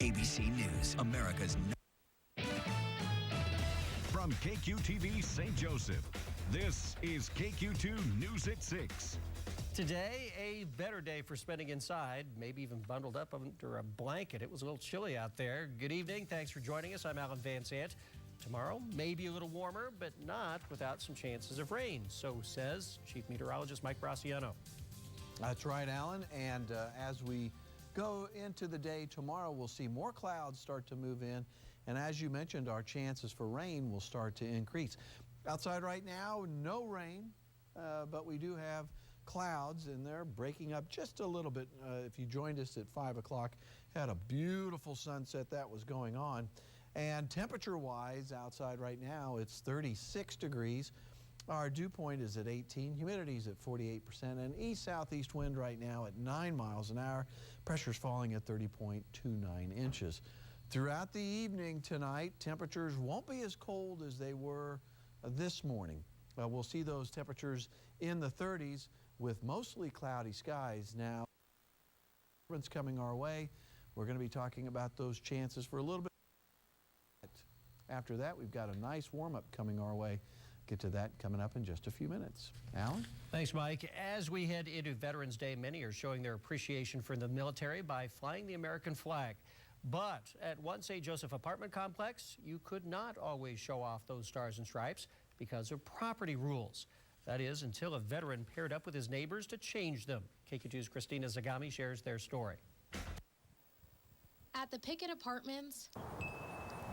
ABC News, America's From KQTV St. Joseph, this is KQ2 News at 6. Today, a better day for spending inside, maybe even bundled up under a blanket. It was a little chilly out there. Good evening. Thanks for joining us. I'm Alan Van Sant. Tomorrow, maybe a little warmer, but not without some chances of rain. So says Chief Meteorologist Mike Braciano. That's right, Alan. And as we go into the day tomorrow, we'll see more clouds start to move in. And as you mentioned, our chances for rain will start to increase. Outside right now, no rain, but we do have clouds, and they're breaking up just a little bit. If you joined us at 5 o'clock, had a beautiful sunset that was going on. And temperature-wise, outside right now, it's 36 degrees. Our dew point is at 18, humidity is at 48%, and east-southeast wind right now at 9 miles an hour. Pressure's falling at 30.29 inches. Throughout the evening tonight, temperatures won't be as cold as they were this morning. We'll see those temperatures in the 30s with mostly cloudy skies. Now, what's coming our way, we're going to be talking about those chances for a little bit. After that, we've got a nice warm-up coming our way. Get to that coming up in just a few minutes. Alan? Thanks, Mike. As we head into Veterans Day, many are showing their appreciation for the military by flying the American flag. But at one St. Joseph apartment complex, you could not always show off those stars and stripes because of property rules. That is, until a veteran paired up with his neighbors to change them. KQ2's Christina Zagami shares their story. At the Pickett Apartments,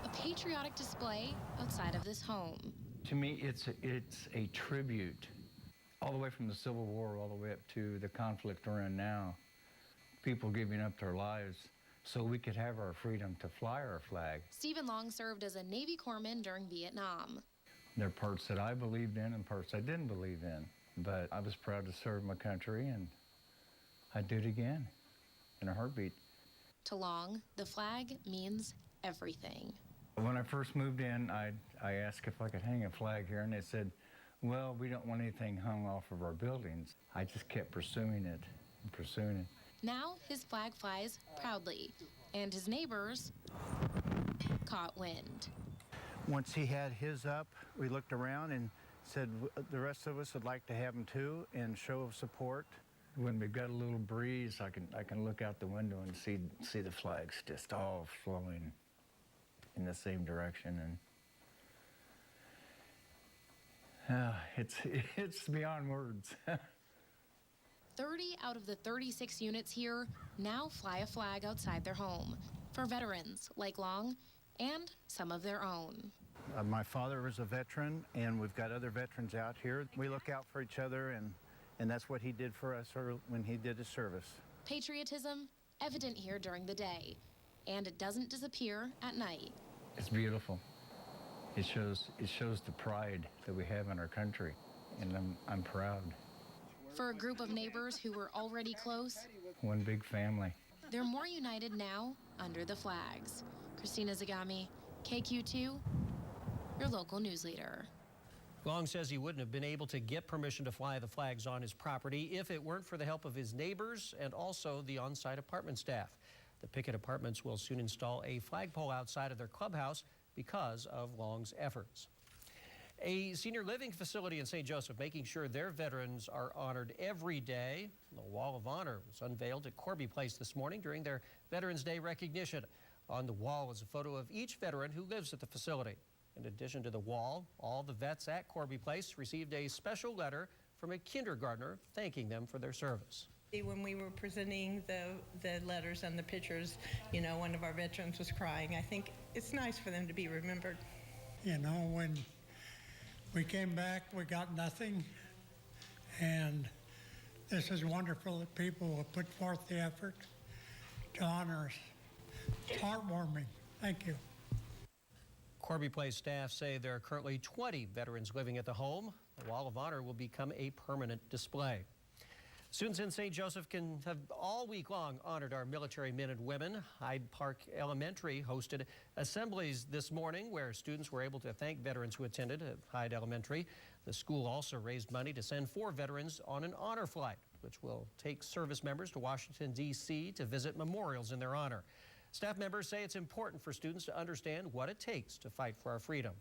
a patriotic display outside of this home. To me, it's a tribute, all the way from the Civil War all the way up to the conflict we're in now. People giving up their lives so we could have our freedom to fly our flag. Stephen Long served as a Navy corpsman during Vietnam. There are parts that I believed in and parts I didn't believe in, but I was proud to serve my country, and I'd do it again in a heartbeat. To Long, the flag means everything. When I first moved in, I asked if I could hang a flag here, and they said, well, we don't want anything hung off of our buildings. I just kept pursuing it and pursuing it. Now his flag flies proudly, and his neighbors caught wind. Once he had his up, we looked around and said the rest of us would like to have him too, in show of support. When we've got a little breeze, I can look out the window and see the flags just all flowing in the same direction, and it's beyond words. 30 out of the 36 units here now fly a flag outside their home for veterans like Long and some of their own. My father was a veteran, and we've got other veterans out here. We look out for each other, and that's what he did for us when he did his service. Patriotism evident here during the day, and it doesn't disappear at night. It's beautiful. It shows the pride that we have in our country, and I'm proud. For a group of neighbors who were already close, one big family. They're more united now under the flags. Christina Zagami, KQ2, your local news leader. Long says he wouldn't have been able to get permission to fly the flags on his property if it weren't for the help of his neighbors and also the on-site apartment staff. The Pickett Apartments will soon install a flagpole outside of their clubhouse because of Long's efforts. A senior living facility in St. Joseph making sure their veterans are honored every day. The Wall of Honor was unveiled at Corby Place this morning during their Veterans Day recognition. On the wall is a photo of each veteran who lives at the facility. In addition to the wall, all the vets at Corby Place received a special letter from a kindergartner thanking them for their service. When we were presenting the letters and the pictures, you know, one of our veterans was crying. I think it's nice for them to be remembered. You know, when we came back, we got nothing, and this is wonderful that people will put forth the effort to honor us. It's heartwarming. Thank you. Corby Place staff say there are currently 20 veterans living at the home. The Wall of Honor will become a permanent display. Students in St. Joseph can have all week long honored our military men and women. Hyde Park Elementary hosted assemblies this morning where students were able to thank veterans who attended at Hyde Elementary. The school also raised money to send 4 veterans on an honor flight, which will take service members to Washington, D.C. to visit memorials in their honor. Staff members say it's important for students to understand what it takes to fight for our freedom.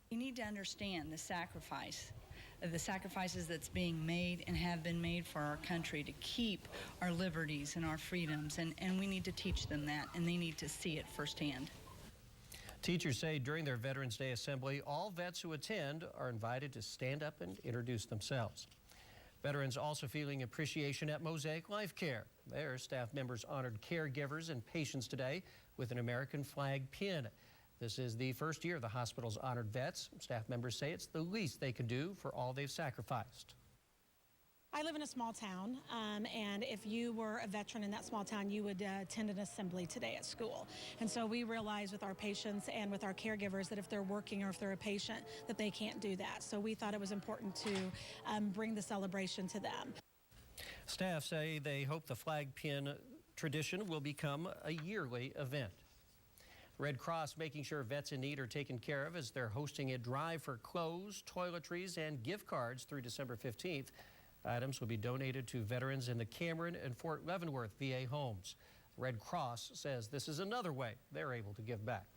You need to understand the sacrifices that's being made and have been made for our country to keep our liberties and our freedoms, and we need to teach them that, and they need to see it firsthand. Teachers say during their Veterans Day assembly, all vets who attend are invited to stand up and introduce themselves. Veterans also feeling appreciation at Mosaic Life Care. Their staff members honored caregivers and patients today with an American flag pin. This is the first year the hospital's honored vets. Staff members say it's the least they can do for all they've sacrificed. I live in a small town, and if you were a veteran in that small town, you would attend an assembly today at school. And so we realize with our patients and with our caregivers that if they're working or if they're a patient, that they can't do that. So we thought it was important to bring the celebration to them. Staff say they hope the flag pin tradition will become a yearly event. Red Cross making sure vets in need are taken care of as they're hosting a drive for clothes, toiletries, and gift cards through December 15th. Items will be donated to veterans in the Cameron and Fort Leavenworth VA homes. Red Cross says this is another way they're able to give back.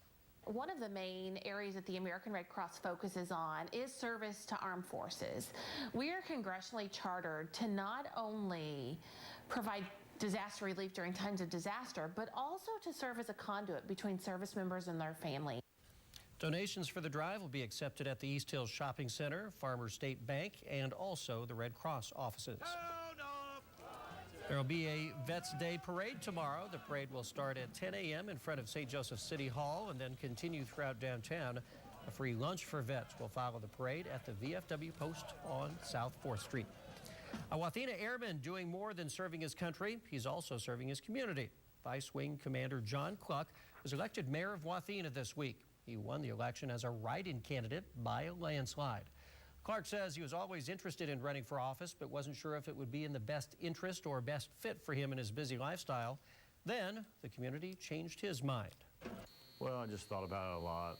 One of the main areas that the American Red Cross focuses on is service to armed forces. We are congressionally chartered to not only provide disaster relief during times of disaster, but also to serve as a conduit between service members and their family. Donations for the drive will be accepted at the East Hills Shopping Center, Farmers State Bank, and also the Red Cross offices. There will be a Vets Day parade tomorrow. The parade will start at 10 a.m. in front of St. Joseph City Hall and then continue throughout downtown. A free lunch for vets will follow the parade at the VFW post on South 4th Street. A Wathena airman doing more than serving his country. He's also serving his community. Vice Wing Commander John Cluck was elected mayor of Wathena this week. He won the election as a write-in candidate by a landslide. Clark says he was always interested in running for office, but wasn't sure if it would be in the best interest or best fit for him in his busy lifestyle. Then the community changed his mind. Well, I just thought about it a lot,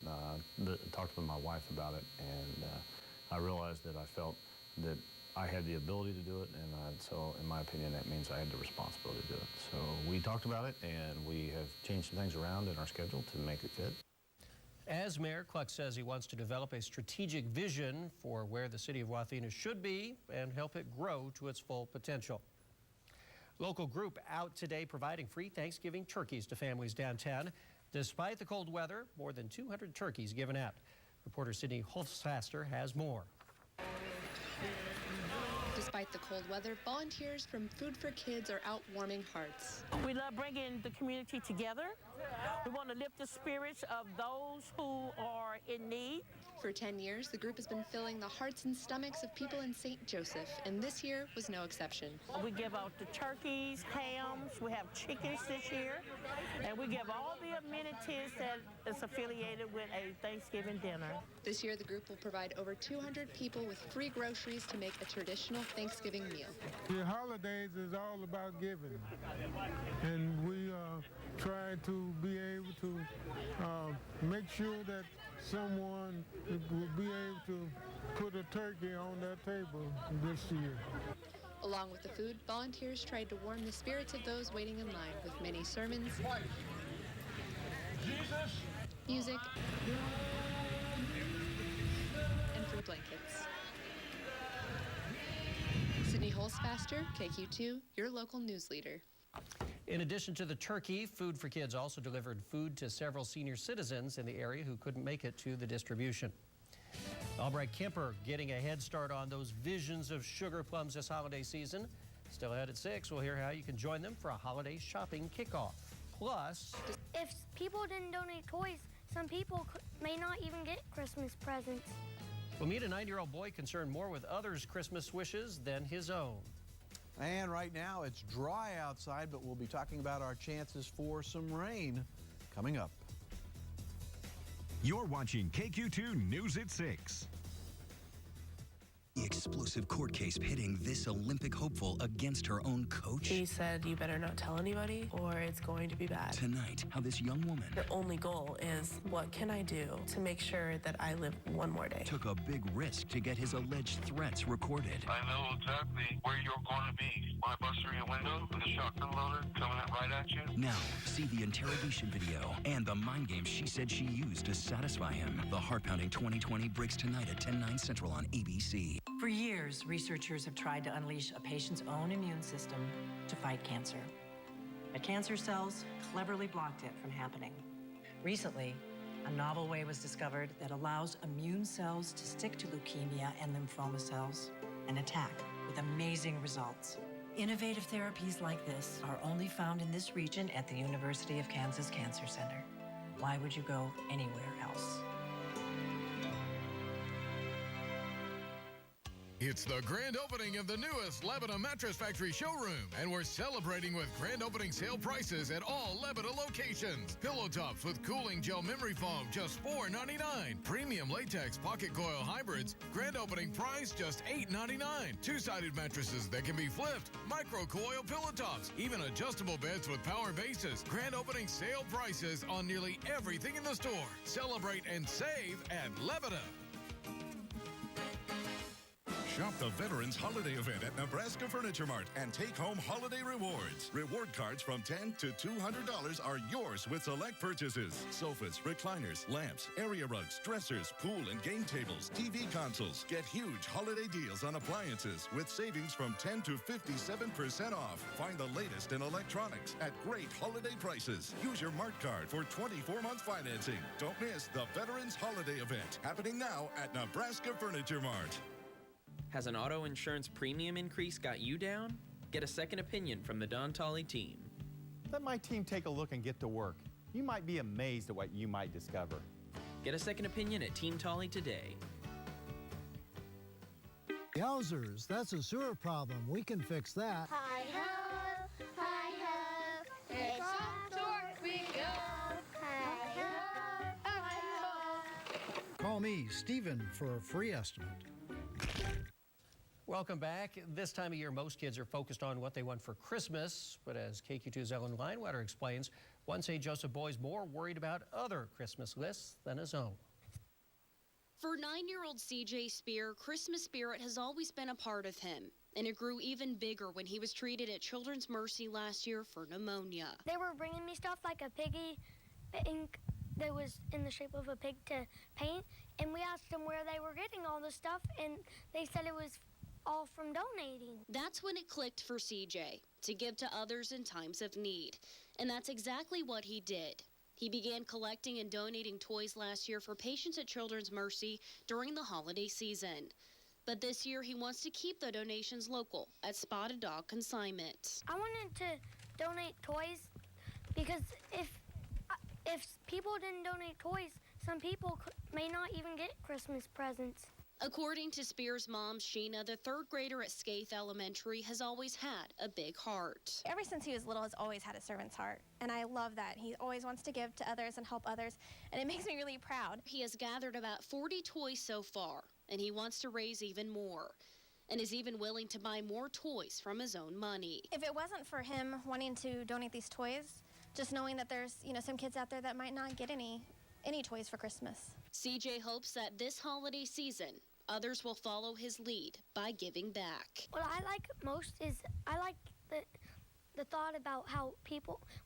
talked with my wife about it, and I realized that I felt that I had the ability to do it, and so in my opinion that means I had the responsibility to do it. So we talked about it, and we have changed some things around in our schedule to make it fit. As mayor, Cluck says he wants to develop a strategic vision for where the city of Wathena should be and help it grow to its full potential. Local group out today providing free Thanksgiving turkeys to families downtown. Despite the cold weather, more than 200 turkeys given out. Reporter Sydney Holzfaster has more. Despite the cold weather, volunteers from Food for Kids are out warming hearts. We love bringing the community together. We want to lift the spirits of those who are in need. For 10 years, the group has been filling the hearts and stomachs of people in St. Joseph, and this year was no exception. We give out the turkeys, hams, we have chickens this year, and we give all the amenities that is affiliated with a Thanksgiving dinner. This year, the group will provide over 200 people with free groceries to make a traditional Thanksgiving meal. The holidays is all about giving, and we try to be able to make sure that someone will be able to put a turkey on that table this year. Along with the food, volunteers tried to warm the spirits of those waiting in line with many sermons, music, and free blankets. Sydney Holzfaster, KQ2, your local news leader. In addition to the turkey, Food for Kids also delivered food to several senior citizens in the area who couldn't make it to the distribution. Albright Kemper getting a head start on those visions of sugar plums this holiday season. Still ahead at 6, we'll hear how you can join them for a holiday shopping kickoff. Plus, if people didn't donate toys, some people may not even get Christmas presents. We'll meet a 9-year-old boy concerned more with others' Christmas wishes than his own. And right now it's dry outside, but we'll be talking about our chances for some rain coming up. You're watching KQ2 News at 6. The explosive court case pitting this Olympic hopeful against her own coach. He said, you better not tell anybody or it's going to be bad. Tonight, how this young woman... The only goal is, what can I do to make sure that I live one more day? ...took a big risk to get his alleged threats recorded. I know exactly where you're going to be. My bus through your window with a shotgun loader coming right at you. Now, see the interrogation video and the mind games she said she used to satisfy him. The Heart-Pounding 2020 breaks tonight at 10/9 Central on ABC. For years, researchers have tried to unleash a patient's own immune system to fight cancer. But cancer cells cleverly blocked it from happening. Recently, a novel way was discovered that allows immune cells to stick to leukemia and lymphoma cells and attack with amazing results. Innovative therapies like this are only found in this region at the University of Kansas Cancer Center. Why would you go anywhere else? It's the grand opening of the newest Lebanon Mattress Factory showroom, and we're celebrating with grand opening sale prices at all Lebanon locations. Pillow tops with cooling gel memory foam, just $4.99. Premium latex pocket coil hybrids, grand opening price just $8.99. Two-sided mattresses that can be flipped, micro coil pillow tops, even adjustable beds with power bases. Grand opening sale prices on nearly everything in the store. Celebrate and save at Lebanon. Shop the Veterans Holiday Event at Nebraska Furniture Mart and take home holiday rewards. Reward cards from $10 to $200 are yours with select purchases. Sofas, recliners, lamps, area rugs, dressers, pool and game tables, TV consoles. Get huge holiday deals on appliances with savings from 10 to 57% off. Find the latest in electronics at great holiday prices. Use your Mart card for 24-month financing. Don't miss the Veterans Holiday Event happening now at Nebraska Furniture Mart. Has an auto insurance premium increase got you down? Get a second opinion from the Don Tolley team. Let my team take a look and get to work. You might be amazed at what you might discover. Get a second opinion at Team Tolley today. Yowzers, that's a sewer problem. We can fix that. Hi-ho, it's off to work we go. Hi-ho, hi-ho. Call me, Stephen, for a free estimate. Welcome back. This time of year, most kids are focused on what they want for Christmas, but as KQ2's Ellen Linewetter explains, one St. Joseph boy is more worried about other Christmas lists than his own. For 9-year-old CJ Spear, Christmas spirit has always been a part of him, and it grew even bigger when he was treated at Children's Mercy last year for pneumonia. They were bringing me stuff like a piggy ink that was in the shape of a pig to paint, and we asked them where they were getting all this stuff, and they said it was all from donating. That's when it clicked for CJ, to give to others in times of need. And that's exactly what he did. He began collecting and donating toys last year for patients at Children's Mercy during the holiday season. But this year, he wants to keep the donations local at Spotted Dog Consignment. I wanted to donate toys because if people didn't donate toys, some people may not even get Christmas presents. According to Spear's mom, Sheena, the third grader at Skaith Elementary has always had a big heart. Ever since he was little, has always had a servant's heart, and I love that. He always wants to give to others and help others, and it makes me really proud. He has gathered about 40 toys so far, and he wants to raise even more, and is even willing to buy more toys from his own money. If it wasn't for him wanting to donate these toys, just knowing that there's, some kids out there that might not get any toys for Christmas. CJ hopes that this holiday season, others will follow his lead by giving back. What I like most is I like the thought about how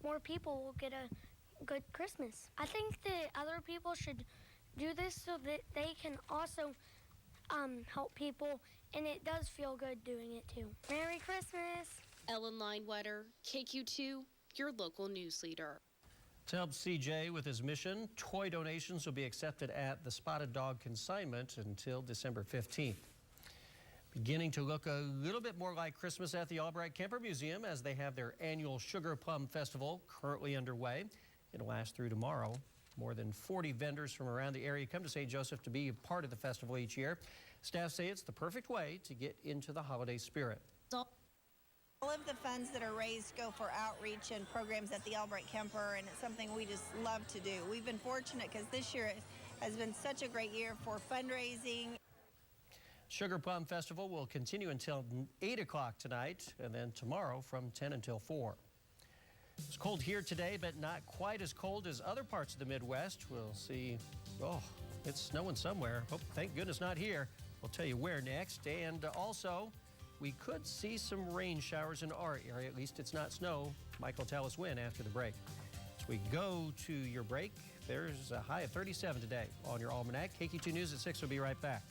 more people will get a good Christmas. I think that other people should do this so that they can also help people, and it does feel good doing it too. Merry Christmas! Ellen Linewetter, KQ2, your local news leader. To help CJ with his mission, toy donations will be accepted at the Spotted Dog Consignment until December 15th. Beginning to look a little bit more like Christmas at the Albright Kemper Museum as they have their annual Sugar Plum Festival currently underway. It'll last through tomorrow. More than 40 vendors from around the area come to St. Joseph to be a part of the festival each year. Staff say it's the perfect way to get into the holiday spirit. All of the funds that are raised go for outreach and programs at the Albright Kemper, and it's something we just love to do. We've been fortunate because this year has been such a great year for fundraising. Sugar Plum Festival will continue until 8 o'clock tonight, and then tomorrow from 10 until 4. It's cold here today, but not quite as cold as other parts of the Midwest. We'll see, it's snowing somewhere. Oh, thank goodness not here. We'll tell you where next. And also, we could see some rain showers in our area. At least it's not snow. Mike will tell us when after the break. As we go to your break, there's a high of 37 today on your almanac. KQ2 News at 6 will be right back.